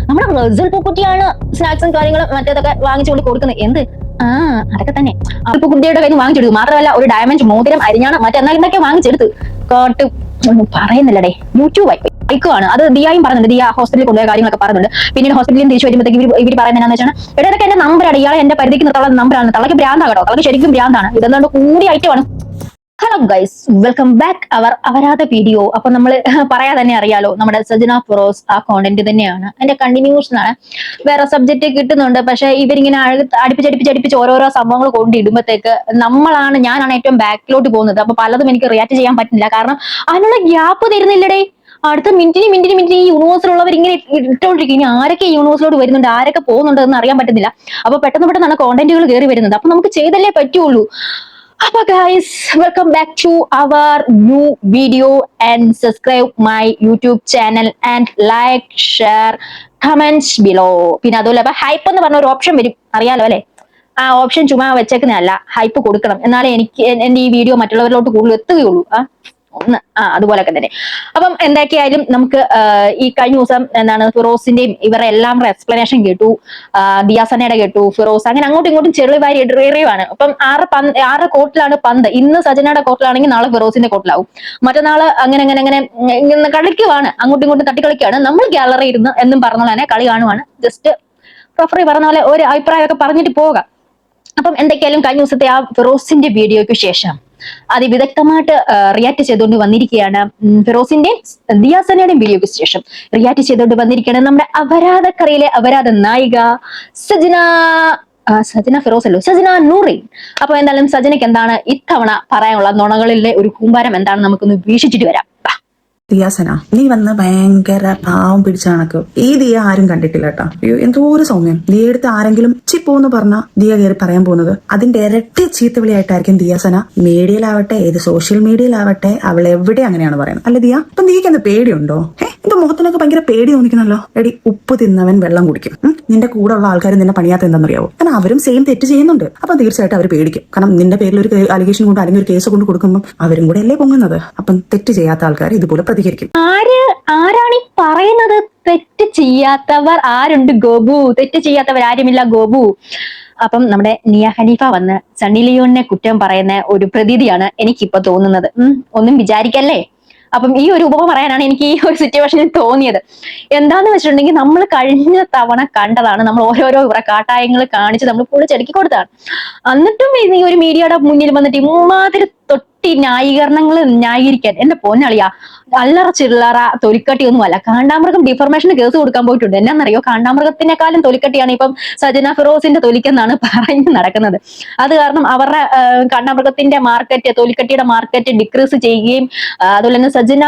നമ്മുടെ റസൽ പൂക്കുട്ടിയാണ് സ്നാക്സും കാര്യങ്ങളും മറ്റേതൊക്കെ വാങ്ങിച്ചുകൊണ്ട് കൊടുക്കുന്നത്. എന്ത് അതൊക്കെ തന്നെ പൂക്കുട്ടിയുടെ കയ്യിൽ വാങ്ങിച്ചെടുത്തു. മാത്രമല്ല ഒരു ഡയമണ്ട് മോതിരം അരിഞ്ഞാണ് മറ്റെന്തൊക്കെ വാങ്ങിച്ചെടുത്ത് കാട്ട് പറയുന്നില്ലടേ. യൂട്യൂബ് ബൈക്കുമാണ് അത്. ദിയായും പറയുന്നുണ്ട്, ദിയ ഹോസ്പിറ്റലിൽ കൊണ്ടുപോയ കാര്യങ്ങളൊക്കെ പറയുന്നുണ്ട്. പിന്നീട് ഹോസ്പിറ്റലിൽ തിരിച്ചു വരുമ്പോഴത്തേക്ക് ഇവർ പറയുന്നത് എന്താണെന്ന് വെച്ചാൽ ഇടതൊക്കെ എന്റെ നമ്പറാണ്, ഇയാളെ എന്റെ പരിധിക്ക് നിർത്തുള്ള നമ്പറാണ്. തള്ളക്ക് ഭ്രാന്താകട്ടോ, തള്ളക്ക് ശരിക്കും ഭ്രാന്താണ്. ഇതെന്താണ്ട് കൂടി ഐറ്റമാണ്. ഹലോ ഗൈസ്, വെൽക്കം ബാക്ക് അവരാധ വീഡിയോ. അപ്പൊ നമ്മൾ പറയാ തന്നെ അറിയാലോ, നമ്മുടെ സജന ഫിറോസ് ആ കോണ്ടന്റ് തന്നെയാണ്, അതിന്റെ കണ്ടിന്യൂഷൻ ആണ്. വേറെ സബ്ജക്റ്റ് കിട്ടുന്നുണ്ട്, പക്ഷെ ഇവരിങ്ങനെ അടുപ്പിച്ചടുപ്പിച്ച് ഓരോരോ സംഭവങ്ങൾ കൊണ്ടിടുമ്പോഴത്തേക്ക് ഞാനാണ് ഏറ്റവും ബാക്കിലോട്ട് പോകുന്നത്. അപ്പൊ പലതും എനിക്ക് റിയാക്ട് ചെയ്യാൻ പറ്റില്ല, കാരണം അതിനുള്ള ഗ്യാപ്പ് തരുന്നില്ലടേ. അടുത്ത മിനിറ്റിന് ഈ യൂണിവേഴ്സിലുള്ളവർ ഇങ്ങനെ ഇട്ടുകൊണ്ടിരിക്കും. ഇനി ആരൊക്കെ ഈ യൂണിവേഴ്സിലോട്ട് വരുന്നുണ്ട്, ആരൊക്കെ പോകുന്നുണ്ട് എന്ന് അറിയാൻ പറ്റുന്നില്ല. അപ്പൊ പെട്ടെന്നാണ് കോണ്ടന്റുകൾ കയറി വരുന്നത്. അപ്പൊ നമുക്ക് ചെയ്തല്ലേ പറ്റുള്ളൂ. Hello guys, welcome back to our new video and subscribe my YouTube channel and like, share, comments below. പിന്നെ അതുപോലെ അപ്പൊ ഹൈപ്പ് എന്ന് പറഞ്ഞ ഒരു ഓപ്ഷൻ വരും, അറിയാലോ അല്ലെ? ആ ഓപ്ഷൻ ചുമ്മാ വെച്ചേക്കുന്നതല്ല, ഹൈപ്പ് കൊടുക്കണം, എന്നാലേ എന്റെ ഈ വീഡിയോ മറ്റുള്ളവരിലോട്ട് കൂടുതൽ എത്തുകയുള്ളൂ. അതുപോലൊക്കെ തന്നെ. അപ്പം എന്തൊക്കെയായാലും നമുക്ക് ഈ കഴിഞ്ഞ ദിവസം ഫിറോസിന്റെയും ഇവരുടെ എല്ലാം എക്സ്പ്ലനേഷൻ കേട്ടു. ദിയാസനയുടെ കേട്ടു, ഫിറോസ്, അങ്ങനെ അങ്ങോട്ടും ഇങ്ങോട്ടും ചെറുവാരി എറിയുവാണ്. അപ്പം ആറ് കോർട്ടിലാണ് പന്ത്. ഇന്ന് സജനയുടെ കോർട്ടിലാണെങ്കിൽ നാളെ ഫിറോസിന്റെ കോർട്ടിലാവും. മറ്റന്നാള് അങ്ങനെ കളിക്കുവാണ്, അങ്ങോട്ടും ഇങ്ങോട്ടും തട്ടി കളിക്കുകയാണ്. നമ്മൾ ഗാലറി ഇരുന്ന് എന്നും പറഞ്ഞ പോലെ കളി കാണുവാണ്. ജസ്റ്റ് റഫറി പറഞ്ഞ പോലെ ഒരു അഭിപ്രായമൊക്കെ പറഞ്ഞിട്ട് പോകാം. അപ്പം എന്തൊക്കെയായാലും കഴിഞ്ഞ ദിവസത്തെ ആ ഫിറോസിന്റെ വീഡിയോയ്ക്ക് ശേഷം അതിവിദഗ്ധമായിട്ട് റിയാക്ട് ചെയ്തുകൊണ്ട് വന്നിരിക്കുകയാണ്. ഫിറോസിന്റെയും ദിയാസനയുടെയും വീഡിയോയ്ക്ക് ശേഷം റിയാക്ട് ചെയ്തുകൊണ്ട് വന്നിരിക്കുകയാണ് നമ്മുടെ അപരാധക്കറിയിലെ അപരാധ നായിക സജന ഫിറോസ് അല്ലോ, സജന നൂറിൻ. അപ്പൊ എന്തായാലും സജനയ്ക്ക് എന്താണ് ഇത്തവണ പറയാനുള്ള നുണകളിലെ ഒരു കൂമ്പാരം എന്താണെന്ന് നമുക്കൊന്ന് വീക്ഷിച്ചിട്ട് വരാം. ദിയാസന, നീ വന്ന് ഭയങ്കര പാവം പിടിച്ച കണക്ക്. ഈ ദിയ ആരും കണ്ടിട്ടില്ല കേട്ടോ. അയ്യോ, എന്തോ ഒരു സൗമ്യം. ദിയ എടുത്ത് ആരെങ്കിലും ചിപ്പോന്ന് പറഞ്ഞാ ദിയ കയറി പറയാൻ പോകുന്നത് അതിന്റെ ഇരട്ടി ചീത്തവിളിയായിട്ടായിരിക്കും ദിയാസന മീഡിയയിലാവട്ടെ, ഏത് സോഷ്യൽ മീഡിയയിലാവട്ടെ, അവൾ എവിടെ അങ്ങനെയാണ് പറയുന്നത്. അല്ല ദിയ, അപ്പൊ ദിയക്ക് എന്ത് പേടിയുണ്ടോ? എന്റെ മുഖത്തിനൊക്കെ ഭയങ്കര പേടി തോന്നിക്കുന്നല്ലോ. എടി, ഉപ്പ് തിന്നവൻ വെള്ളം കുടിക്കും. നിന്റെ കൂടെ ഉള്ള ആൾക്കാർ നിന്നെ പണിയാത്ത എന്താണെന്നറിയാവോ? കാരണം അവരും സെയിം തെറ്റ് ചെയ്യുന്നുണ്ട്. അപ്പൊ തീർച്ചയായിട്ടും അവർ പേടിക്കും. കാരണം നിന്റെ പേരിൽ ഒരു അലിഗേഷൻ കൊണ്ട് അല്ലെങ്കിൽ ഒരു കേസ് കൊണ്ട് കൊടുക്കുമ്പോൾ അവരും കൂടെ അല്ലേ പൊങ്ങുന്നത്. അപ്പം തെറ്റ് ചെയ്യാത്ത ആൾക്കാർ ഇതുപോലെ പ്രതികരിക്കും. ആരാണ് ഈ പറയുന്നത്? തെറ്റ് ചെയ്യാത്തവർ ആരുണ്ട് ഗോപു? തെറ്റ് ചെയ്യാത്തവർ ആരുമില്ല ഗോപു. അപ്പം നമ്മുടെ നിയ ഹനീഫ വന്ന് സണ്ണി ലിയോണിനെ കുറ്റം പറയുന്ന ഒരു പ്രതീതിയാണ് എനിക്കിപ്പോ തോന്നുന്നത്. ഒന്നും വിചാരിക്കല്ലേ. അപ്പം ഈ ഒരു ഉപമ പറയാനാണ് എനിക്ക് ഈ ഒരു സിറ്റുവേഷനിൽ തോന്നിയത്. എന്താന്ന് വെച്ചിട്ടുണ്ടെങ്കിൽ നമ്മൾ കഴിഞ്ഞ തവണ കണ്ടതാണ്, നമ്മൾ ഓരോരോ ഇവരെ കാട്ടായങ്ങൾ കാണിച്ച് നമ്മൾ പൊളിച്ചടുക്കി കൊടുത്താണ്. എന്നിട്ടും ഈ ഒരു മീഡിയയുടെ മുന്നിൽ വന്നിട്ട് ഇമാതിരി തൊട്ടി ന്യായീകരണങ്ങൾ ന്യായീകരിക്കാൻ എന്റെ പൊന്നളിയാ, അല്ലറ ചില്ലറ തൊലിക്കട്ടിയൊന്നും അല്ല. കാണ്ടാമൃഗം ഡിഫർമേഷന് കേസ് കൊടുക്കാൻ പോയിട്ടുണ്ട്. എന്നാന്നറിയോ, കാണ്ടാമൃഗത്തിനെക്കാളും തൊലിക്കട്ടിയാണ് ഇപ്പം സജന ഫിറോസിന്റെ തൊലിക്കെന്നാണ് പറഞ്ഞു നടക്കുന്നത്. അത് കാരണം അവരുടെ കാണ്ടാമൃഗത്തിന്റെ മാർക്കറ്റ്, തൊലിക്കട്ടിയുടെ മാർക്കറ്റ് ഡിക്രീസ് ചെയ്യുകയും അതുപോലെ തന്നെ സജന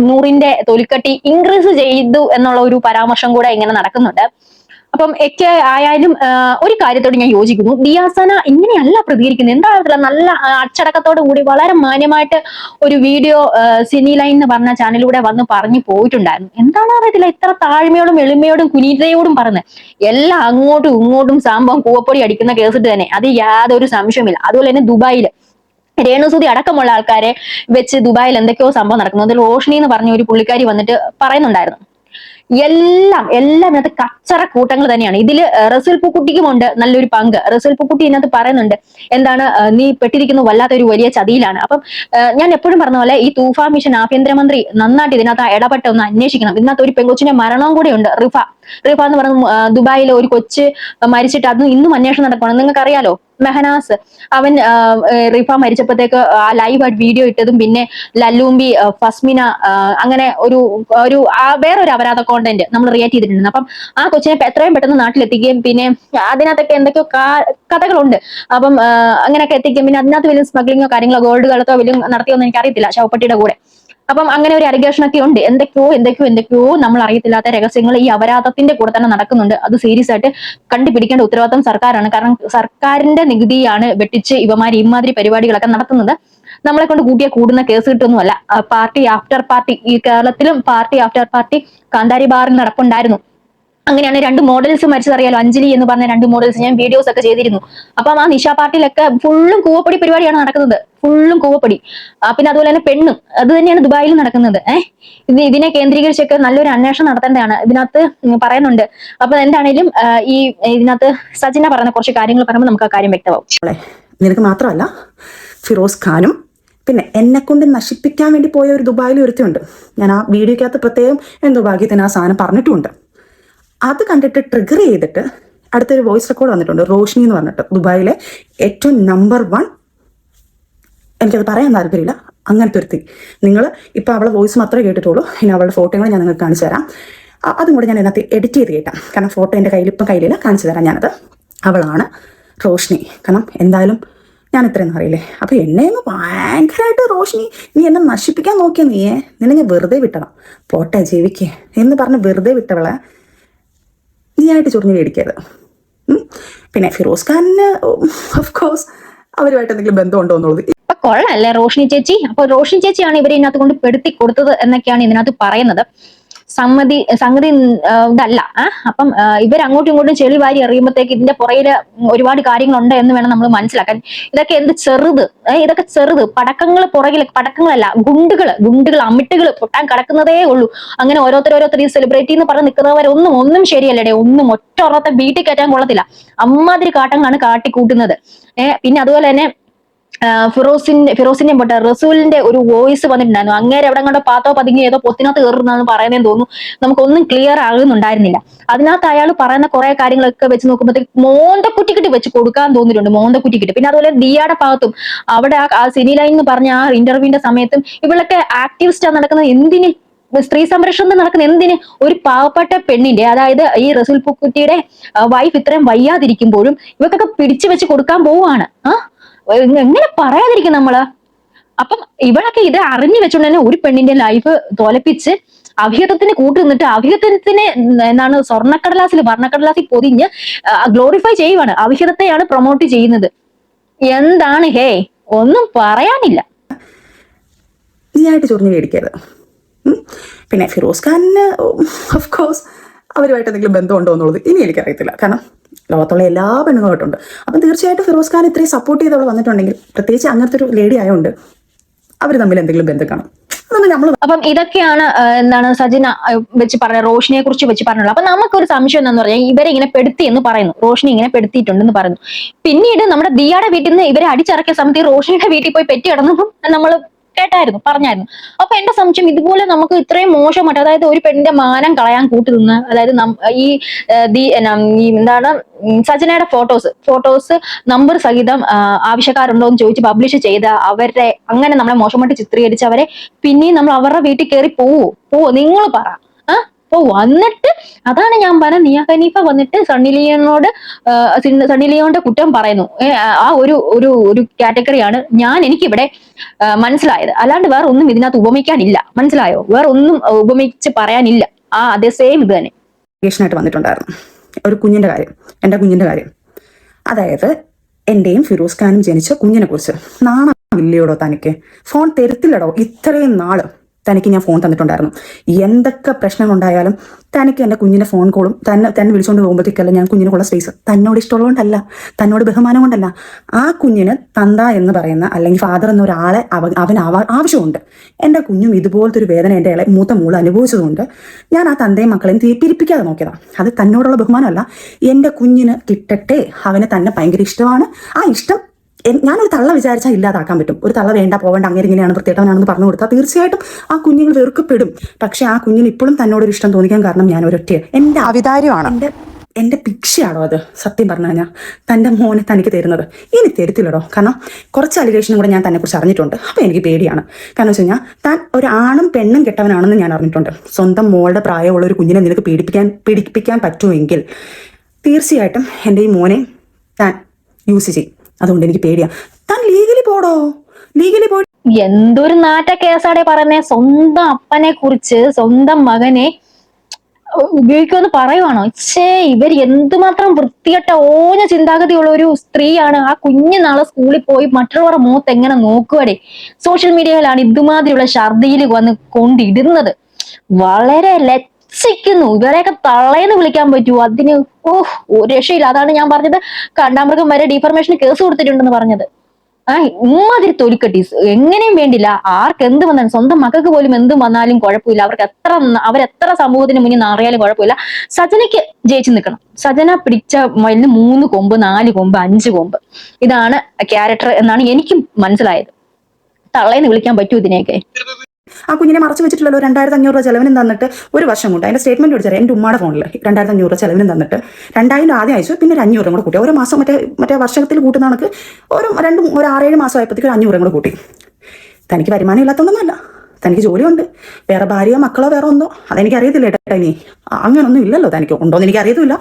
നൂറിന്റെ തൊലിക്കട്ടി ഇൻക്രീസ് ചെയ്തു എന്നുള്ള ഒരു പരാമർശം കൂടെ ഇങ്ങനെ നടക്കുന്നുണ്ട്. അപ്പം ഒക്കെ ആയാലും ഒരു കാര്യത്തോട് ഞാൻ യോജിക്കുന്നു. ദിയാസന ഇങ്ങനെയല്ല പ്രതികരിക്കുന്നത്. എന്താ നല്ല അച്ചടക്കത്തോടു കൂടി വളരെ മാന്യമായിട്ട് ഒരു വീഡിയോ സിനി ലൈൻ എന്ന് പറഞ്ഞ ചാനലിലൂടെ വന്ന് പറഞ്ഞു പോയിട്ടുണ്ടായിരുന്നു. എന്താണ് അറിയത്തില്ല, ഇത്ര താഴ്മയോടും എളിമയോടും കുനീതയോടും പറഞ്ഞ് എല്ലാം അങ്ങോട്ടും ഇങ്ങോട്ടും സംഭവം കൂവപ്പൊടി അടിക്കുന്ന കേസിട്ട് തന്നെ, അത് യാതൊരു സംശയമില്ല. അതുപോലെ തന്നെ ദുബായില് രേണുസുതി അടക്കമുള്ള ആൾക്കാരെ വെച്ച് ദുബായിൽ എന്തൊക്കെയോ സംഭവം നടക്കുന്നു. അതിൽ റോഷ്നി എന്ന് പറഞ്ഞ ഒരു പുള്ളിക്കാരി വന്നിട്ട് പറയുന്നുണ്ടായിരുന്നു. എല്ലാം ഇതിനകത്ത് കച്ചറ കൂട്ടങ്ങൾ തന്നെയാണ്. ഇതില് റസൂൽ പൂക്കുട്ടിക്കുമുണ്ട് നല്ലൊരു പങ്ക്. റസൂൽ പൂക്കുട്ടി ഇതിനകത്ത് പറയുന്നുണ്ട്, എന്താണ് നീ പെട്ടിരിക്കുന്ന വല്ലാത്തൊരു വലിയ ചതിയിലാണ്. അപ്പം ഞാൻ എപ്പോഴും പറഞ്ഞ പോലെ ഈ തൂഫാൻ മിഷൻ ആഭ്യന്തരമന്ത്രി നന്നായിട്ട് ഇതിനകത്ത് ഇടപെട്ട് ഒന്ന് അന്വേഷിക്കണം. ഇതിനകത്ത് ഒരു പെങ്കൊച്ചിന്റെ മരണവും കൂടെ ഉണ്ട്. റിഫ എന്ന് പറയുന്ന ദുബായിലെ ഒരു കൊച്ച് മരിച്ചിട്ട് അത് ഇന്നും അന്വേഷണം നടക്കണം. നിങ്ങൾക്ക് അറിയാലോ, മെഹനാസ്, അവൻ റിഫ മരിച്ചപ്പോഴത്തേക്ക് ആ ലൈവായിട്ട് വീഡിയോ ഇട്ടതും പിന്നെ ലല്ലൂമ്പി, ഫസ്മിന, അങ്ങനെ ഒരു വേറൊരു അപരാധ കോണ്ടന്റ് നമ്മൾ റിയാക്ട് ചെയ്തിട്ടുണ്ട്. അപ്പം ആ കൊച്ചിനെ എത്രയും പെട്ടെന്ന് നാട്ടിലെത്തിക്കുകയും പിന്നെ അതിനകത്തൊക്കെ എന്തൊക്കെയോ കഥകളുണ്ട്. അപ്പം അങ്ങനെയൊക്കെ എത്തിക്കും. പിന്നെ അതിനകത്ത് വലിയ സ്മഗ്ലിങ്ങോ കാര്യങ്ങളോ ഗോൾഡ് കളത്തോ വലിയ നടത്തിയോന്ന് എനിക്ക് അറിയത്തില്ല, ശവപ്പെട്ടിയുടെ കൂടെ. അപ്പം അങ്ങനെ ഒരു അലിഗേഷൻ ഒക്കെ ഉണ്ട്. എന്തൊക്കെയോ നമ്മൾ അറിയത്തില്ലാത്ത രഹസ്യങ്ങൾ ഈ അപരാധത്തിന്റെ കൂടെ തന്നെ നടക്കുന്നുണ്ട്. അത് സീരിയസ് ആയിട്ട് കണ്ടുപിടിക്കേണ്ട ഉത്തരവാദിത്വം സർക്കാരാണ്. കാരണം സർക്കാരിന്റെ നികുതിയാണ് വെട്ടിച്ച് ഇമാതിരി പരിപാടികളൊക്കെ നടത്തുന്നത്. നമ്മളെ കൊണ്ട് കൂട്ടിയാൽ കൂടുന്ന കേസ് കിട്ടൊന്നുമല്ല. പാർട്ടി ആഫ്റ്റർ പാർട്ടി, ഈ കേരളത്തിലും പാർട്ടി ആഫ്റ്റർ പാർട്ടി കാന്താരി ബാറിൽ നടപ്പുണ്ടായിരുന്നു. അങ്ങനെയാണ് 2 മോഡൽസ് മരിച്ചതറിയാലോ, അഞ്ജലി എന്ന് പറഞ്ഞ 2 മോഡൽസ്. ഞാൻ വീഡിയോസ് ഒക്കെ ചെയ്തിരുന്നു. അപ്പം ആ നിശ പാർട്ടിയിലൊക്കെ ഫുള്ളും കൂവപ്പൊടി പരിപാടിയാണ് നടക്കുന്നത്, ഫുള്ളും കൂവപ്പൊടി. പിന്നെ അതുപോലെ തന്നെ പെണ്ണും അത് തന്നെയാണ് ദുബായിൽ നടക്കുന്നത്. ഇതിനെ കേന്ദ്രീകരിച്ചൊക്കെ നല്ലൊരു അന്വേഷണം നടത്തേണ്ടതാണ്. ഇതിനകത്ത് പറയുന്നുണ്ട്. അപ്പൊ എന്താണേലും ഈ ഇതിനകത്ത് സജിന പറയുന്ന കുറച്ച് കാര്യങ്ങൾ പറയുമ്പോൾ നമുക്ക് ആ കാര്യം വ്യക്തമാവും. നിനക്ക് മാത്രമല്ല ഫിറോസ് ഖാനും പിന്നെ എന്നെ കൊണ്ട് നശിപ്പിക്കാൻ വേണ്ടി പോയ ഒരു ദുബായിൽ ഒരുത്തുണ്ട്. ഞാൻ ആ വീഡിയോക്കകത്ത് പ്രത്യേകം എന്തോ ഭാഗ്യത്തിന് ആ സാധനം പറഞ്ഞിട്ടുമുണ്ട്. അത് കണ്ടിട്ട് ട്രിഗർ ചെയ്തിട്ട് അടുത്തൊരു വോയിസ് റെക്കോർഡ് വന്നിട്ടുണ്ട്, റോഷ്നി എന്ന് പറഞ്ഞിട്ട്, ദുബായിലെ ഏറ്റവും നമ്പർ 1, എനിക്കത് പറയാൻ താല്പര്യമില്ല, അങ്ങനത്തെ ഒരുത്തി. നിങ്ങൾ ഇപ്പം അവളെ വോയിസ് മാത്രമേ കേട്ടിട്ടുള്ളൂ, ഇനി അവളുടെ ഫോട്ടോയും കൂടെ ഞാൻ നിങ്ങൾക്ക് കാണിച്ചു തരാം. അതും കൂടെ ഞാൻ ഇതിനകത്ത് എഡിറ്റ് ചെയ്ത് കേട്ടാം, കാരണം ഫോട്ടോ എൻ്റെ കയ്യിലില്ല, കാണിച്ചു തരാം ഞാനത്. അവളാണ് റോഷ്നി. കാരണം എന്തായാലും ഞാൻ ഇത്രയൊന്നും അറിയില്ലേ. അപ്പോൾ എന്നെ ഒന്ന് ഭയങ്കരമായിട്ട് റോഷ്നി നീ എന്നെ നശിപ്പിക്കാൻ നോക്കിയ നിന്നെ ഞാൻ വെറുതെ വിട്ടണം, പോട്ടെ ജീവിക്കേ എന്ന് പറഞ്ഞ് വെറുതെ വിട്ടവളെ നീയായിട്ട് ചൊറിഞ്ഞ് മേടിക്കരുത്. പിന്നെ ഫിറോസ് ഖാനിന് ഓഫ് കോഴ്സ് അവരുമായിട്ട് എന്തെങ്കിലും ബന്ധമുണ്ടോ എന്നുള്ളത്. അപ്പൊ കൊള്ളല്ലേ റോഷ്നി ചേച്ചി. അപ്പൊ റോഷ്നി ചേച്ചിയാണ് ഇവരെ ഇതിനകത്ത് കൊണ്ട് പെടുത്തി കൊടുത്തത് എന്നൊക്കെയാണ് ഇതിനകത്ത് പറയുന്നത്. സംഗതി ഇതല്ല. അപ്പം ഇവരങ്ങോട്ടും ഇങ്ങോട്ടും ചെളി വാരി എറിയുമ്പോഴത്തേക്ക് ഇതിന്റെ പുറകില് ഒരുപാട് കാര്യങ്ങളുണ്ട് എന്ന് വേണം നമ്മൾ മനസ്സിലാക്കാൻ. ഇതൊക്കെ ഇതൊക്കെ ചെറുത് പടക്കങ്ങൾ, പുറകില് പടക്കങ്ങളല്ല, ഗുണ്ടുകൾ അമിട്ടുകൾ പൊട്ടാൻ കിടക്കുന്നതേ ഉള്ളൂ. അങ്ങനെ ഓരോരുത്തർ ഈ സെലിബ്രിറ്റി എന്ന് പറഞ്ഞ് നിൽക്കുന്നവരൊന്നും ശരിയല്ലേ, ഒന്നും ഒറ്റ ഒറത്തെ വീട്ടിൽ കയറ്റാൻ കൊള്ളത്തില്ല. അമ്മാതിരി കാട്ടങ്ങളാണ് കാട്ടിക്കൂട്ടുന്നത്. പിന്നെ അതുപോലെ തന്നെ ഫിറോസിന്റെ പോട്ടെ റസൂലിന്റെ ഒരു വോയിസ് വന്നിട്ടുണ്ടായിരുന്നു. അങ്ങേരെ എവിടെ കണ്ടോ പാത്തോ പതുങ്ങി ഏതോ പൊത്തിനകത്ത് കയറുന്നതെന്ന് പറയുന്നതെന്ന് തോന്നുന്നു. നമുക്കൊന്നും ക്ലിയർ ആകുന്നുണ്ടായിരുന്നില്ല. അതിനകത്ത് അയാൾ പറയുന്ന കുറെ കാര്യങ്ങളൊക്കെ വെച്ച് നോക്കുമ്പോഴത്തേക്ക് മോന്തക്കുറ്റിക്കിട്ട് വെച്ച് കൊടുക്കാൻ തോന്നിയിട്ടുണ്ട്, മോന്തക്കുറ്റിക്കിട്ട്. പിന്നെ അതുപോലെ ദിയയുടെ ഭാഗത്തും അവിടെ ആ സിനി ലൈൻ എന്ന് പറഞ്ഞ ആ ഇന്റർവ്യൂവിന്റെ സമയത്തും ഇവളൊക്കെ ആക്ടിവിസ്റ്റാ നടക്കുന്നത് എന്തിന്, സ്ത്രീ സംരക്ഷണത്തിൽ നടക്കുന്ന എന്തിന്? ഒരു പാവപ്പെട്ട പെണ്ണിന്റെ, അതായത് ഈ റസൂൽ പൂക്കുറ്റിയുടെ വൈഫ് ഇത്രയും വയ്യാതിരിക്കുമ്പോഴും ഇവക്കൊക്കെ പിടിച്ചു വെച്ച് കൊടുക്കാൻ പോവാണ്. എങ്ങനെ പറയാതിരിക്കും നമ്മള്? അപ്പം ഇവളൊക്കെ ഇത് അറിഞ്ഞു വെച്ചുകൊണ്ട് തന്നെ ഒരു പെണ്ണിന്റെ ലൈഫ് തോലപ്പിച്ച് അഭിഹിതത്തിന് കൂട്ടുനിന്നിട്ട് അഭിഹിതത്തിന് എന്താണ് വർണ്ണക്കടലാസിൽ പൊതിഞ്ഞ് ഗ്ലോറിഫൈ ചെയ്യുവാണ്, അഭിഹിതത്തെയാണ് പ്രൊമോട്ട് ചെയ്യുന്നത്. എന്താണ് ഒന്നും പറയാനില്ല. നീയായിട്ട് ചൊറിഞ്ഞ് മേടിക്കരുത്. പിന്നെ ഫിറോസ് ഖാനിന് ഓഫ് കോഴ്സ് അവരുമായിട്ട് എന്തെങ്കിലും ബന്ധമുണ്ടോ എന്നുള്ളത് ഇനി എനിക്കറിയത്തില്ല, കാരണം ലോകത്തുള്ള എല്ലാ പെണ്ണുങ്ങളായിട്ടുണ്ട്. അപ്പം തീർച്ചയായിട്ടും ഫിറോസ് ഖാൻ ഇത്രയും സപ്പോർട്ട് ചെയ്ത് അവൾ വന്നിട്ടുണ്ടെങ്കിൽ, പ്രത്യേകിച്ച് അങ്ങനത്തെ ഒരു ലേഡി ആയതുകൊണ്ട് അവർ തമ്മിൽ എന്തെങ്കിലും ബന്ധം കാണും. അപ്പം ഇതൊക്കെയാണ് എന്താണ് സജിന വെച്ച് പറഞ്ഞ, റോഷിനിയെ കുറിച്ച് വെച്ച് പറഞ്ഞുള്ളത്. അപ്പൊ നമുക്കൊരു സംശയം എന്താന്ന് പറഞ്ഞാൽ ഇവരെ ഇങ്ങനെ പെടുത്തി എന്ന് പറയുന്നു, റോഷിനി ഇങ്ങനെ പെടുത്തിയിട്ടുണ്ടെന്ന് പറയുന്നു. പിന്നീട് നമ്മുടെ ദിയയുടെ വീട്ടിൽ നിന്ന് ഇവരെ അടിച്ചിറക്കിയ സമയത്ത് റോഷിനിയുടെ വീട്ടിൽ പോയി പെറ്റി കിടന്നതും നമ്മൾ പറഞ്ഞായിരുന്നു. അപ്പൊ എന്റെ സംശയം, ഇതുപോലെ നമുക്ക് ഇത്രയും മോശമായിട്ട്, അതായത് ഒരു പെണ്ണിന്റെ മാനം കളയാൻ കൂട്ടുനിന്ന്, അതായത് ഈ എന്താണ് സജനയുടെ ഫോട്ടോസ് നമ്പർ സഹിതം ആവശ്യക്കാരുണ്ടോ എന്ന് ചോദിച്ച് പബ്ലിഷ് ചെയ്ത് അവരെ അങ്ങനെ നമ്മളെ മോശമായിട്ട് ചിത്രീകരിച്ച് അവരെ പിന്നെയും നമ്മൾ അവരുടെ വീട്ടിൽ കയറി പോവോ നിങ്ങൾ പറ. അപ്പൊ വന്നിട്ട് അതാണ് ഞാൻ പറഞ്ഞ, നിയ ഖനീഫ വന്നിട്ട് സണ്ണി ലിയോന്റെ കുറ്റം പറയുന്നു. ആ ഒരു കാറ്റഗറിയാണ് എനിക്കിവിടെ മനസ്സിലായത്. അല്ലാണ്ട് വേറെ ഒന്നും ഇതിനകത്ത് ഉപമിക്കാനില്ല. മനസ്സിലായോ? വേറെ ഒന്നും ഉപമിച്ച് പറയാനില്ല. അതേ സെയിം ഇത് തന്നെ വന്നിട്ടുണ്ടായിരുന്നു. ഒരു കുഞ്ഞിന്റെ കാര്യം, എന്റെ കുഞ്ഞിന്റെ കാര്യം, അതായത് എന്റെയും ഫിറോസ് ഖാനും ജനിച്ച കുഞ്ഞിനെ കുറിച്ച് നാണമില്ലയോടോ തനിക്ക്? ഫോൺ തരത്തില്ലടോ, ഇത്രയും നാള് തനിക്ക് ഞാൻ ഫോൺ തന്നിട്ടുണ്ടായിരുന്നു. എന്തൊക്കെ പ്രശ്നങ്ങളുണ്ടായാലും തനിക്ക് എൻ്റെ കുഞ്ഞിൻ്റെ ഫോൺ കോളും തന്നെ വിളിച്ചുകൊണ്ട് പോകുമ്പോഴത്തേക്കല്ല ഞാൻ കുഞ്ഞിനുള്ള സ്പേസ് തന്നോട് ഇഷ്ടമുള്ളതുകൊണ്ടല്ല, തന്നോട് ബഹുമാനം കൊണ്ടല്ല. ആ കുഞ്ഞിന് തന്ത എന്ന് പറയുന്ന അല്ലെങ്കിൽ ഫാദർ എന്ന ഒരാളെ അവന് ആവശ്യമുണ്ട്. എൻ്റെ കുഞ്ഞും ഇതുപോലത്തെ ഒരു വേദന എൻ്റെ മൂത്ത മൂള് അനുഭവിച്ചതുകൊണ്ട് ഞാൻ ആ തന്തയും മക്കളെയും പിരിപ്പിക്കാതെ നോക്കിയതാണ്. അത് തന്നോടുള്ള ബഹുമാനമല്ല, എൻ്റെ കുഞ്ഞിന് കിട്ടട്ടെ, അവന് തന്നെ ഭയങ്കര ഇഷ്ടമാണ്. ആ ഇഷ്ടം ഞാനൊരു തള്ള വിചാരിച്ചാൽ ഇല്ലാതാക്കാൻ പറ്റും. ഒരു തള്ള വേണ്ട പോവേണ്ട അങ്ങനെ ഇങ്ങനെയാണ് വൃത്തിയേട്ടവനാണെന്ന് പറഞ്ഞു കൊടുത്താൽ തീർച്ചയായിട്ടും ആ കുഞ്ഞുങ്ങൾ വെറുക്കപ്പെടും. പക്ഷെ ആ കുഞ്ഞിന് ഇപ്പോഴും തന്നോടൊരു ഇഷ്ടം തോന്നിക്കാൻ കാരണം ഞാൻ ഒരൊറ്റ എൻ്റെ അവിതാരമാണ്, എൻ്റെ ഭിക്ഷയാണോ അത്? സത്യം പറഞ്ഞു കഴിഞ്ഞാൽ തൻ്റെ മോനെ തനിക്ക് തരുന്നത് ഇനി തരത്തില്ലടോ. കാരണം കുറച്ച് അലിഗേഷനും കൂടെ ഞാൻ തന്നെ കുറിച്ച് അറിഞ്ഞിട്ടുണ്ട്. അപ്പോൾ എനിക്ക് പേടിയാണ്. കാരണം വെച്ച് കഴിഞ്ഞാൽ താൻ ഒരു ആണും പെണ്ണും കെട്ടവനാണെന്ന് ഞാൻ അറിഞ്ഞിട്ടുണ്ട്. സ്വന്തം മോളുടെ പ്രായമുള്ള ഒരു കുഞ്ഞിനെ നിനക്ക് പീഡിപ്പിക്കാൻ പറ്റുമെങ്കിൽ തീർച്ചയായിട്ടും എൻ്റെ ഈ മോനെ താൻ യൂസ് ചെയ്യും. അതുകൊണ്ട് എനിക്ക് പേടിയാ. താൻ ലീഗലി പോടോ, ലീഗലി പോ. എന്തൊരു നാറ്റ കേസാടെ പറയുന്നേ. സ്വന്തം അപ്പനെ കുറിച്ച് സ്വന്തം മകനെ ഉപയോഗിക്കുമെന്ന് പറയുവാണോ? ഇവർ എന്തുമാത്രം വൃത്തികെട്ട ഓഞ്ഞ ചിന്താഗതിയുള്ള ഒരു സ്ത്രീയാണ്. ആ കുഞ്ഞു നാളെ സ്കൂളിൽ പോയി മറ്റുള്ളവരുടെ മുഖത്ത് എങ്ങനെ നോക്കുവടെ? സോഷ്യൽ മീഡിയയിലാണ് ഇതുമാതിരിയുള്ള ഛർദിയിൽ വന്ന് കൊണ്ടിടുന്നത്. വളരെ പുച്ഛിക്കുന്നു. ഇവരെയൊക്കെ തള്ളേന്ന് വിളിക്കാൻ പറ്റുമോ? അതിന് ഒരു രക്ഷയില്ല. അതാണ് ഞാൻ പറഞ്ഞത്, കണ്ടാമൃഗം വരെ ഡിഫർമേഷന് കേസ് കൊടുത്തിട്ടുണ്ടെന്ന് പറഞ്ഞത്. ഇമ്മാതിരി തൊലിക്കട്ടീസ് എങ്ങനെയും വേണ്ടില്ല. ആർക്ക് എന്ത് വന്നാലും, സ്വന്തം മക്കൾക്ക് പോലും എന്തും വന്നാലും കുഴപ്പമില്ല. അവരെത്ര സമൂഹത്തിന് മുന്നിൽ നാറിയാലും കുഴപ്പമില്ല. സജനയ്ക്ക് ജയിച്ചു നിൽക്കണം. സജന പിടിച്ച മയിലിന് 3 കൊമ്പ്, 4 കൊമ്പ്, 5 കൊമ്പ്. ഇതാണ് ക്യാരക്ടർ എന്നാണ് എനിക്കും മനസ്സിലായത്. തള്ളേന്ന് വിളിക്കാൻ പറ്റൂ ഇതിനെയൊക്കെ? ആ കുഞ്ഞിനെ മറച്ചു വെച്ചിട്ടുള്ളൂ. 2500 രൂപ ചെലവിനും തന്നിട്ട് ഒരു വർഷം കൊണ്ട് അതിന്റെ സ്റ്റേറ്റ്മെന്റ് വിളിച്ചാൽ എൻ്റെ ഉമ്മയുടെ ഫോണിൽ 2500 രൂപ ചെലവിനും തന്നിട്ട് 2000 ആദ്യം അയച്ചു, പിന്നെ ഒരു 500 കൂടെ കൂട്ടി. ഓരോ മാസം മറ്റേ വർഷത്തിൽ കൂട്ടുന്ന കണക്ക് ഒരു 6-7 മാസം ആയപ്പോഴത്തേക്ക് 500 കൂടെ കൂട്ടി. തനിക്ക് വരുമാനം ഇല്ലാത്തതൊന്നുമല്ല, തനിക്ക് ജോലിയുണ്ട്, വേറെ ഭാര്യയോ മക്കളോ വേറെ ഒന്നോ അതെനിക്കറിയത്തില്ല ഏട്ടാ. ഇനി അങ്ങനൊന്നും ഇല്ലല്ലോ, തനിക്ക് ഉണ്ടോന്ന് എനിക്ക് അറിയത്തില്ല.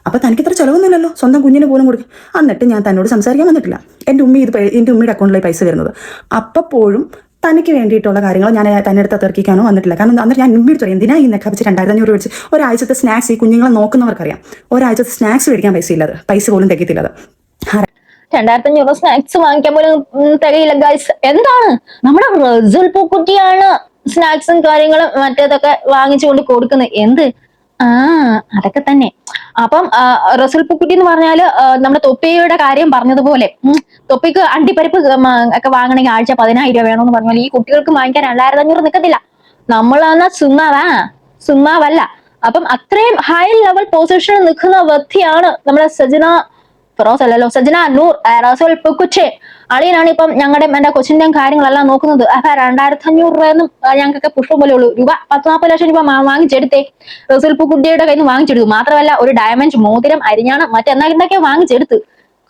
അപ്പൊ തനിക്ക് ഇത്ര ചെലവൊന്നുമില്ലല്ലോ, സ്വന്തം കുഞ്ഞിന് പോലും കൊടുക്കും. എന്നിട്ട് ഞാൻ തന്നോട് സംസാരിക്കാൻ വന്നിട്ടില്ല. എൻ്റെ ഉമ്മയുടെ അക്കൗണ്ടിലേക്ക് പൈസ വരുന്നത്. അപ്പോഴും തനിക്ക് വേണ്ടിയിട്ടുള്ള കാര്യങ്ങൾ ഞാൻ തന്നെ അടുത്ത് തർക്കിക്കാനോ വന്നിട്ടില്ല. കാരണം അന്നേരം ഞാൻ ഉമ്മയോട് എന്തിനാ ഈ നെക്ക വെച്ച് 2500 മേടിച്ച് ഒരാഴ്ചത്തെ സ്നാക്സ്, ഈ കുഞ്ഞുങ്ങളെ നോക്കുന്നവർക്കറിയാം, ഒരാഴ്ചത്തെ സ്നാക്സ് മേടിക്കാൻ പൈസ പോലും തികയത്തില്ലത്. 2500 സ്നാക്സ് വാങ്ങിക്കാൻ പോലും തികയില്ല ഗൈസ്. എന്താണ് നമ്മുടെ റസുൽ പൂക്കുട്ടിയാണ് സ്നാക്സും കാര്യങ്ങളും മറ്റേതൊക്കെ വാങ്ങിച്ചുകൊണ്ട് കൊടുക്കുന്നത്? എന്ത് അതൊക്കെ തന്നെ. അപ്പം റസുൽ പൂക്കുട്ടി എന്ന് പറഞ്ഞാല് നമ്മുടെ തൊപ്പിയുടെ കാര്യം പറഞ്ഞതുപോലെ, തൊപ്പിക്ക് അണ്ടിപ്പരിപ്പ് ഒക്കെ വാങ്ങണമെങ്കിൽ ആഴ്ച 10,000 രൂപ വേണമെന്ന് പറഞ്ഞാൽ ഈ കുട്ടികൾക്ക് വാങ്ങിക്കാൻ 2500 നിൽക്കത്തില്ല. നമ്മളാണ് സുമ്മാവല്ല. അപ്പം അത്രയും ഹൈ ലെവൽ പൊസിഷനിൽ നിൽക്കുന്ന വ്യക്തിയാണ് നമ്മുടെ സജന ഫിറോസ് അല്ലല്ലോ, സജന നൂർ റസുൽ പൂക്കുട്ടി. അളിയനാണ് ഇപ്പം എന്റെ കൊച്ചിന്റെയും കാര്യങ്ങളെല്ലാം നോക്കുന്നത്. അപ്പൊ 2500 രൂപയൊന്നും ഞങ്ങൾക്കൊക്കെ പുഷ്പം പോലെ ഉള്ളൂ. 10-40 ലക്ഷം രൂപ വാങ്ങിച്ചെടുത്തേ റസുൽ പൂക്കുട്ടിയുടെ കയ്യിൽ നിന്ന് വാങ്ങിച്ചെടുത്തു. മാത്രമല്ല ഒരു ഡയമണ്ട് മോതിരം, അരിഞ്ഞാണ്, മറ്റെന്തൊക്കെയോ വാങ്ങിച്ചെടുത്ത്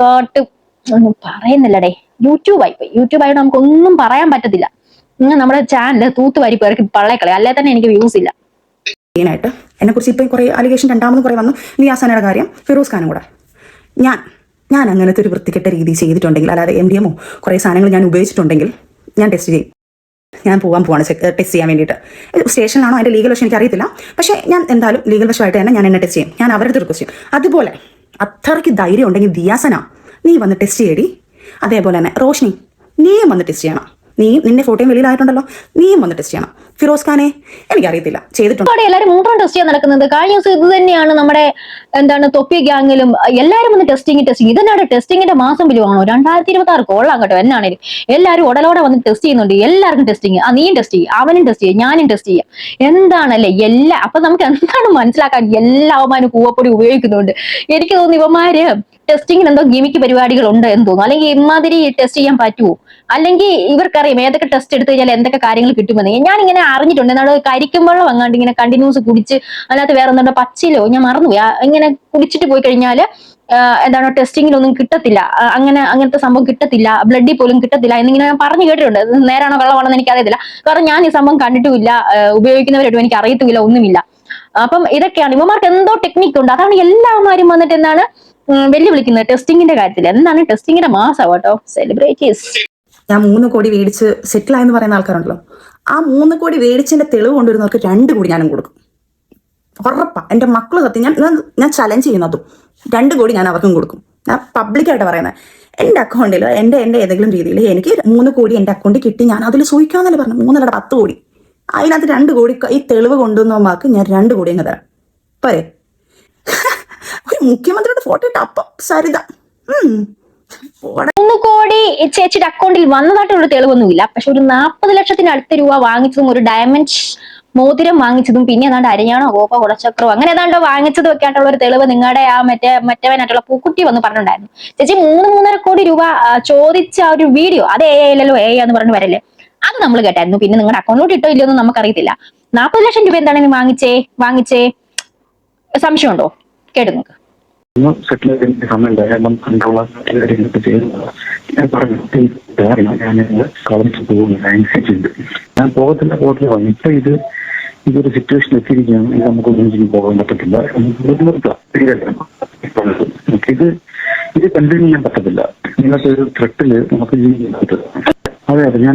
കേട്ട് ഒന്നും പറയുന്നില്ലടേ. യൂട്യൂബായിട്ട് നമുക്കൊന്നും പറയാൻ പറ്റത്തില്ല. നമ്മുടെ ചാനൽ തൂത്തുവാരി പേർക്ക് പള്ളേക്കളെ, അല്ലേ തന്നെ എനിക്ക് വ്യൂസ് ഇല്ല. മെയിനായിട്ട് എന്നെ കുറിച്ച് ഇപ്പം കുറെ അലിഗേഷൻ രണ്ടാമതും കുറെ വന്നു. നിയാസനയുടെ കാര്യം, ഫിറോസ് ഖാനും കൂടെ. ഞാൻ അങ്ങനത്തെ ഒരു വൃത്തികെട്ട രീതി ചെയ്തിട്ടുണ്ടെങ്കിൽ, അല്ലാതെ MDMO കുറേ സാധനങ്ങൾ ഞാൻ ഉപയോഗിച്ചിട്ടുണ്ടെങ്കിൽ ഞാൻ ടെസ്റ്റ് ചെയ്യും. ഞാൻ പോവാണ് ടെസ്റ്റ് ചെയ്യാൻ വേണ്ടിയിട്ട്. സ്റ്റേഷനിലാണോ അതിൻ്റെ ലീഗൽ വശം എനിക്ക് അറിയത്തില്ല. പക്ഷേ ഞാൻ എന്തായാലും ലീഗൽ വശമായിട്ട് തന്നെ ഞാൻ എന്നെ ടെസ്റ്റ് ചെയ്യും. ഞാൻ അവരുടെ റിക്വസ്റ്റ് ചെയ്യും. അതുപോലെ അത്രയ്ക്ക് ധൈര്യം ഉണ്ടെങ്കിൽ ദിയാസന നീ വന്ന് ടെസ്റ്റ് ചെയ്യടി. അതേപോലെ തന്നെ റോഷ്നി നീയും വന്ന് ടെസ്റ്റ് ചെയ്യണം. നിന്റെ ഫോട്ടോയും വെളിയിലായിട്ടുണ്ടല്ലോ, നീയും വന്ന് ടെസ്റ്റ് ചെയ്യണം. ഫിറോസ് ഖാനെ എനിക്കറിയത്തില്ല, ചെയ്തിട്ടുണ്ട്. എല്ലാവരും മൂത്രം ടെസ്റ്റ് ചെയ്യാൻ നടക്കുന്നത്. കഴിഞ്ഞ ദിവസം ഇത് തന്നെയാണ് നമ്മുടെ തൊപ്പി ഗ്യാങ്ങിലും എല്ലാവരും വന്ന് ടെസ്റ്റിംഗ്. ഇതന്നെയാണ് ടെസ്റ്റിങ്ങിന്റെ മാസം വിലുവാണോ? 2026 കൊള്ളാം കേട്ടോ. എന്നാണേലും എല്ലാവരും ഉടലോടെ വന്ന് ടെസ്റ്റ് ചെയ്യുന്നുണ്ട്. എല്ലാവർക്കും ടെസ്റ്റിങ്. നീയും ടെസ്റ്റ് ചെയ്യും, അവനും ടെസ്റ്റ് ചെയ്യും, ഞാനും ടെസ്റ്റ് ചെയ്യാം. എന്താണല്ലേ അപ്പൊ നമുക്ക് എന്താണ് മനസ്സിലാക്കാൻ? എല്ലാ അവന്മാരും കൂവപ്പൊടി ഉപയോഗിക്കുന്നുണ്ട്. എനിക്ക് തോന്നുന്നു ഇവന്മാര് ടെസ്റ്റിങ്ങിന് എന്തോ ഗിമിക്ക് പരിപാടികൾ ഉണ്ട് എന്ന് തോന്നുന്നു. അല്ലെങ്കിൽ ഇമാതിരി ടെസ്റ്റ് ചെയ്യാൻ പറ്റുമോ? അല്ലെങ്കിൽ ഇവർക്കറിയാം ഏതൊക്കെ ടെസ്റ്റ് എടുത്തു കഴിഞ്ഞാൽ എന്തൊക്കെ കാര്യങ്ങൾ കിട്ടുമെന്ന്. ഞാനിങ്ങനെ അറിഞ്ഞിട്ടുണ്ട്. എന്നാണ് കരിക്കും വെള്ളം അങ്ങാണ്ട് ഇങ്ങനെ കണ്ടിന്യൂസ് കുടിച്ച്, അതിനകത്ത് വേറെ എന്താ പച്ചിലോ ഞാൻ മറന്നുപോയി, ഇങ്ങനെ കുടിച്ചിട്ട് പോയി കഴിഞ്ഞാല് ടെസ്റ്റിങ്ങിലൊന്നും കിട്ടത്തില്ല, അങ്ങനത്തെ സംഭവം കിട്ടത്തില്ല, ബ്ലഡിൽ പോലും കിട്ടത്തില്ല എന്നിങ്ങനെ ഞാൻ പറഞ്ഞു കേട്ടിട്ടുണ്ട്. നേരാണോ കള്ളമാണെന്ന് എനിക്ക് അറിയത്തില്ല. കാരണം ഞാൻ ഈ സംഭവം കണ്ടിട്ടുമില്ല, ഉപയോഗിക്കുന്നവരായിട്ടും എനിക്ക് അറിയത്തുമില്ല, ഒന്നുമില്ല. അപ്പം ഇതൊക്കെയാണ് ഇവന്മാർക്ക് എന്തോ ടെക്നിക്ക് ഉണ്ട്. അതാണ് എല്ലാവരും വന്നിട്ട് എന്താണ് വെല്ലുവിളിക്കുന്നത് ടെസ്റ്റിങ്ങിന്റെ കാര്യത്തിൽ. എന്താണ് ടെസ്റ്റിങ്ങിന്റെ മാസം കേട്ടോ. സെലിബ്രിറ്റീസ്. ഞാൻ 3 കോടി മേടിച്ച് സെറ്റിലായെന്ന് പറയുന്ന ആൾക്കാരുണ്ടല്ലോ, ആ 3 കോടി മേടിച്ചതിന്റെ തെളിവ് കൊണ്ടുവരുന്നവർക്ക് 2 കോടി ഞാനും കൊടുക്കും. ഉറപ്പാ. എൻ്റെ മക്കള് സത്യം ഞാൻ ചലഞ്ച് ചെയ്യുന്നതും 2 കോടി ഞാൻ അവർക്കും കൊടുക്കും. ഞാൻ പബ്ലിക്കായിട്ട് പറയുന്നത്. എൻ്റെ അക്കൗണ്ടിൽ എൻ്റെ ഏതെങ്കിലും രീതിയിൽ എനിക്ക് 3 കോടി എൻ്റെ അക്കൗണ്ടിൽ കിട്ടി, ഞാൻ അതിൽ സൂഹിക്കാന്നല്ലേ പറഞ്ഞു. 3 10 കോടി. അതിനകത്ത് 2 കോടി ഈ തെളിവ് കൊണ്ടുവന്നവർക്ക് ഞാൻ 2 കോടി അങ്ങ് തരാം. പോരെ? ഒരു മുഖ്യമന്ത്രിയുടെ ഫോട്ടോ ഇട്ട് അപ്പം സരിത 3 കോടി ചേച്ചിയുടെ അക്കൗണ്ടിൽ വന്നതായിട്ടുള്ള തെളിവൊന്നുമില്ല. പക്ഷെ ഒരു 40 ലക്ഷത്തിന് അടുത്ത രൂപ വാങ്ങിച്ചതും, ഒരു ഡയമണ്ട് മോതിരം വാങ്ങിച്ചതും, പിന്നെ ഏതാണ്ട് അരഞ്ഞാണോ കോപ്പ കുടച്ചക്രോ അങ്ങനെ ഏതാണ്ടോ വാങ്ങിച്ചതും ഒക്കെ ആയിട്ടുള്ള ഒരു തെളിവ് നിങ്ങളുടെ ആ മറ്റവനായിട്ടുള്ള പൂക്കുട്ടി വന്ന് പറഞ്ഞിട്ടുണ്ടായിരുന്നു. ചേച്ചി 3-3.5 കോടി രൂപ ചോദിച്ച ഒരു വീഡിയോ, അത് AI എന്ന് പറഞ്ഞു വരല്ലേ, അത് നമ്മൾ കേട്ടായിരുന്നു. പിന്നെ നിങ്ങളുടെ അക്കൗണ്ടിലോട്ട് ഇട്ടോ ഇല്ലയോ എന്ന് നമുക്കറിയത്തില്ല. 40 ലക്ഷം രൂപ എന്താണ് വാങ്ങിച്ചേ സംശയമുണ്ടോ? കേട്ടു നോക്ക്. സെറ്റിൽ ചെയ്ത സമയമുണ്ട്. ഞാൻ പറഞ്ഞു ഞാൻ കളഞ്ഞിട്ട് പോകുന്നില്ല, അനുസരിച്ചുണ്ട്. ഞാൻ പോകത്തില്ല വന്നു. ഇപ്പൊ ഇതൊരു സിറ്റുവേഷൻ എത്തിയിരിക്കുകയാണ്. ഇത് നമുക്ക് ഒന്നിനും പോകാൻ പറ്റത്തില്ല. ഇത് കണ്ടിന്യൂ ചെയ്യാൻ പറ്റത്തില്ല. ഇങ്ങനത്തെ ഒരു ത്രെട്ടില് നമുക്ക് ജീവിക്കാൻ പറ്റില്ല. അതെ ഞാൻ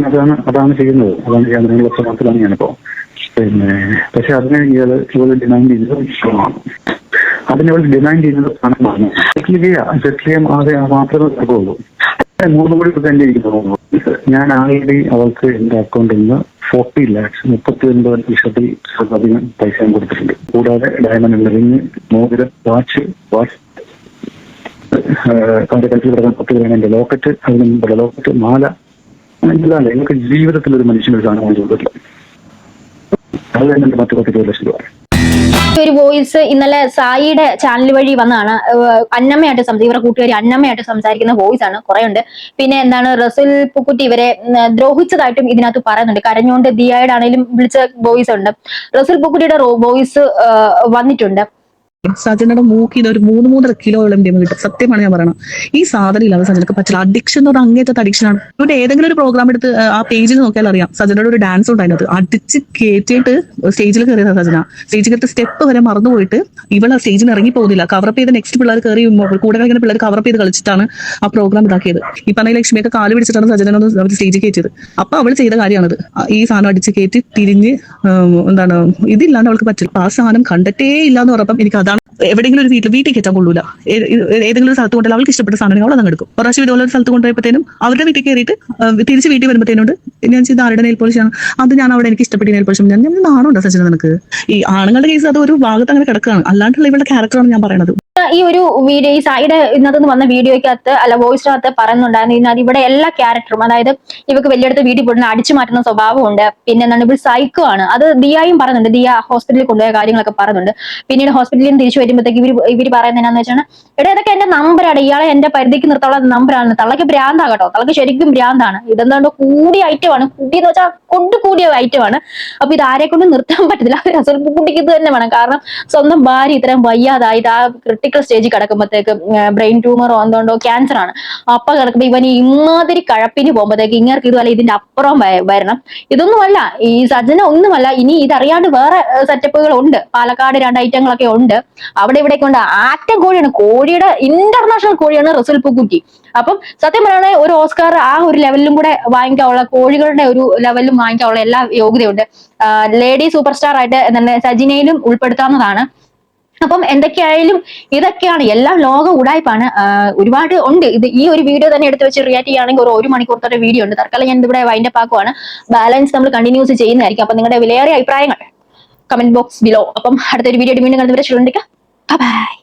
അതാണ് ചെയ്യുന്നത്. അതാണ് ചെയ്യാൻ 2 ലക്ഷം മാത്രമാണ് ഞാനിപ്പോ. പക്ഷെ അതിനെ ഇവള് ഡിമാൻഡ് ചെയ്യുന്നത് ഇഷ്ടമാണ്. അതിനവൾ ഡിമാൻഡ് ചെയ്യുന്നത് പണം പറഞ്ഞു. സെറ്റിൽ ചെയ്യാൻ മാത്രമേ നടക്കുള്ളൂ. 3 കോടി രൂപ എന്റെ ഇരിക്കുന്നു. ഞാൻ ആകെ അവൾക്ക് എന്റെ അക്കൗണ്ടിൽ നിന്ന് 40 lakhs 39,00,000 പൈസ ഞാൻ കൊടുത്തിട്ടുണ്ട്. കൂടാതെ ഡയമണ്ട് റിങ്, മോതിരം, വാച്ച് കല്ലിൽ കിടക്കാൻ 10 gram എന്റെ ലോക്കറ്റ്, അതിന് മുമ്പുള്ള ലോക്കറ്റ്, മാല, ഇതാണ് എനിക്ക് ജീവിതത്തിൽ ഒരു മനുഷ്യനൊരു സാധനം വാങ്ങിച്ചു കൊടുത്തില്ല. അത് തന്നെ എന്റെ 10 ലക്ഷം രൂപ. ഒരു വോയിസ് ഇന്നലെ സായിയുടെ ചാനൽ വഴി വന്നതാണ്. അന്നമ്മയായിട്ട് ഇവരുടെ കൂട്ടുകാരി അന്നമ്മയായിട്ട് സംസാരിക്കുന്ന വോയിസ് ആണ്. കുറെ ഉണ്ട്. പിന്നെ എന്താണ്, റസുൽ പൂക്കുട്ടി ഇവരെ ദ്രോഹിച്ചതായിട്ടും ഇതിനകത്ത് പറയുന്നുണ്ട്. കരഞ്ഞുകൊണ്ട് ദിയയുടെ ആണെങ്കിലും വിളിച്ച വോയിസ് ഉണ്ട്. റസുൽ പൂക്കുട്ടിയുടെ വോയിസ് വന്നിട്ടുണ്ട്. സജനയുടെ മൂക്കിൽ ഒരു 3-3.5 കിലോയോളം ഡെമ കിട്ടും. സത്യമാണ് ഞാൻ പറയണം. ഈ സാധനം ഇല്ലാതെ സജനക്ക് പറ്റില്ല. അഡിക്ഷൻ എന്ന് പറഞ്ഞാൽ അങ്ങേറ്റത്തെ അഡിക്ഷനാണ്. ഇവിടെ ഏതെങ്കിലും ഒരു പ്രോഗ്രാം എടുത്ത് ആ പേജിൽ നോക്കിയാൽ അറിയാം, സജനയുടെ ഒരു ഡാൻസ് ഉണ്ട് അതിനകത്ത്. അടിച്ച് കയറ്റിയിട്ട് സ്റ്റേജിൽ കയറിയ സജന സ്റ്റേജിൽ കയറിയ സ്റ്റെപ്പ് വരെ മറന്നുപോയിട്ട് ഇവളെ സ്റ്റേജിൽ ഇറങ്ങി പോകുന്നില്ല. കവറപ്പ് ചെയ്ത് നെക്സ്റ്റ് പിള്ളേർ കയറി കൂടെ കളിക്കുന്ന പിള്ളേർ കവറപ്പ് ചെയ്ത് കളിച്ചിട്ടാണ് ആ പ്രോഗ്രാം ഇതാക്കിയത്. ഈ പറഞ്ഞ ലക്ഷ്മിയൊക്കെ കാല് പിടിച്ചിട്ടാണ് സജനൊന്ന് സ്റ്റേജിൽ കയറ്റിയത്. അപ്പൊ അവൾ ചെയ്ത കാര്യമാണത്. ഈ സാധനം അടിച്ച് കയറ്റി തിരിഞ്ഞ് എന്താണ് ഇതില്ലാണ്ട് അവൾക്ക് പറ്റില്ല. അപ്പൊ ആ സാധനം കണ്ടിട്ടേ ഇല്ലാന്ന് പറഞ്ഞപ്പം എനിക്ക് അതാണ് എവിടെയെങ്കിലും ഒരു വീട്ടിൽ കയറ്റാൻ കൊള്ളൂല. ഏതെങ്കിലും ഒരു സ്ഥലത്ത് കൊണ്ടുള്ള അവൾക്ക് ഇഷ്ടപ്പെട്ട സാധനം അവൾ അതങ്ങ് എടുക്കും. പ്രാവശ്യം ഇതുപോലെ ഒരു സ്ഥലത്ത് കൊണ്ടുപോയപ്പോഴത്തേനും അവരുടെ വീട്ടിൽ കയറിയിട്ട് തിരിച്ച് വീട്ടിൽ വരുമ്പോഴത്തേനോട് ഞാൻ ചെയ്ത് ആരുടെ നെയിൽ പോളിഷാണ് അത്, ഞാൻ അവിടെ എനിക്ക് ഇഷ്ടപ്പെട്ട നെയിൽ പോളിഷ്. ഞാൻ നാണുണ്ടോ സച്ചിൻ നിനക്ക്? ഈ ആണുങ്ങളുടെ കേസ് അത് ഒരു ഭാഗത്ത് അങ്ങനെ കിടക്കുകയാണ്. അല്ലാണ്ടുള്ള ഇവരുടെ ക്യാരക്ടറാണ് ഞാൻ പറയുന്നത്. ഈ ഒരു വീഡിയോ, ഈ സായിയുടെ ഇന്നത്തെ വന്ന വീഡിയോയ്ക്കകത്ത് വോയിസിനകത്ത് പറയുന്നുണ്ടായിരുന്നു, ഇതിനകത്ത് ഇവിടെ എല്ലാ ക്യാരക്ടറും, അതായത് ഇവർക്ക് വലിയടുത്ത് വീട്ടിൽ പോയിട്ട് അടിച്ചു മാറ്റുന്ന സ്വഭാവമുണ്ട്. പിന്നെ എന്താണ്, ഇവർ സൈക്കോ ആണ്. അത് ദിയായും പറയുന്നുണ്ട്. ദിയ ഹോസ്പിറ്റലിൽ കൊണ്ടുപോയ കാര്യങ്ങളൊക്കെ പറയുന്നുണ്ട്. പിന്നീട് ഹോസ്പിറ്റലിൽ നിന്ന് തിരിച്ചു വരുമ്പോഴത്തേക്ക് ഇവർ പറയുന്നത് എന്താണെന്ന് വെച്ചാൽ, എടാ ഇതൊക്കെ എന്റെ നമ്പറാണ്, ഇയാളെ എന്റെ പരിധിക്ക് നിർത്താനുള്ള നമ്പറാണ്. തള്ളക്ക് ഭ്രാന്താകട്ടോ, തള്ളക്ക് ശരിക്കും ഭ്രാന്താണ്. ഇതെന്താണ്ടോ കൂടിയ ഐറ്റമാണ്. കൂടിയെന്ന് വെച്ചാൽ കൂടിയ ഐറ്റമാണ്. അപ്പൊ ഇത് ആരെ കൊണ്ട് നിർത്താൻ പറ്റത്തില്ല. റസുൽ പൂക്കുട്ടിക്ക് ഇത് തന്നെ വേണം. കാരണം സ്വന്തം ഭാര്യ ഇത്രയും വയ്യാതായിട്ട് ആ ക്രിട്ടിക്കൽ സ്റ്റേജിൽ കിടക്കുമ്പോഴത്തേക്ക് ബ്രെയിൻ ട്യൂമറോ എന്തുകൊണ്ടോ ക്യാൻസർ ആണ്. അപ്പൊ കിടക്കുമ്പോ ഇവൻ ഇമാതിരി കഴപ്പിന് പോകുമ്പോഴത്തേക്ക് ഇങ്ങർക്ക് ഇതുപോലെ ഇതിന്റെ അപ്പുറം വരണം. ഇതൊന്നുമല്ല, ഈ സജന ഒന്നുമല്ല. ഇനി ഇതറിയാണ്ട് വേറെ സെറ്റപ്പുകൾ ഉണ്ട്. പാലക്കാട് 2 ഐറ്റങ്ങളൊക്കെ ഉണ്ട്. അവിടെ ഇവിടേക്ക് ഉണ്ട്. ആറ്റം കോഴിയാണ്, കോഴിയുടെ ഇന്റർനാഷണൽ കോഴിയാണ് റസുൽ പൂക്കുട്ടി. അപ്പം സത്യം പറയുകയാണെങ്കിൽ ഒരു ഓസ്കാർ ആ ഒരു ലെവലിലും കൂടെ വാങ്ങിക്കാനുള്ള, കോഴികളുടെ ഒരു ലെവലിലും വാങ്ങിക്കാനുള്ള എല്ലാ യോഗ്യതയുണ്ട്. ലേഡി സൂപ്പർ സ്റ്റാർ ആയിട്ട് എന്താണ് സജിനയിലും ഉൾപ്പെടുത്താവുന്നതാണ്. അപ്പം എന്തൊക്കെയായാലും ഇതൊക്കെയാണ്, എല്ലാം ലോക ഉടായ്പാണ്. ഒരുപാട് ഉണ്ട്. ഇത് ഈ ഒരു വീഡിയോ തന്നെ എടുത്ത് വെച്ച് റിയാക്ട് ചെയ്യുകയാണെങ്കിൽ ഒരു 1 മണിക്കൂറത്തെ വീഡിയോ ഉണ്ട്. തൽക്കാലം ഞാൻ ഇവിടെ വൈൻഡപ്പ് ആക്കുവാണ്. ബാലൻസ് നമ്മൾ കണ്ടിന്യൂസ് ചെയ്യുന്നതായിരിക്കും. അപ്പൊ നിങ്ങളുടെ വിലയേറിയ അഭിപ്രായങ്ങൾ കമന്റ് ബോക്സ് ബിലോ. അപ്പം അടുത്തൊരു വീഡിയോ വീണ്ടും കണ്ടുവരെ. ബൈ.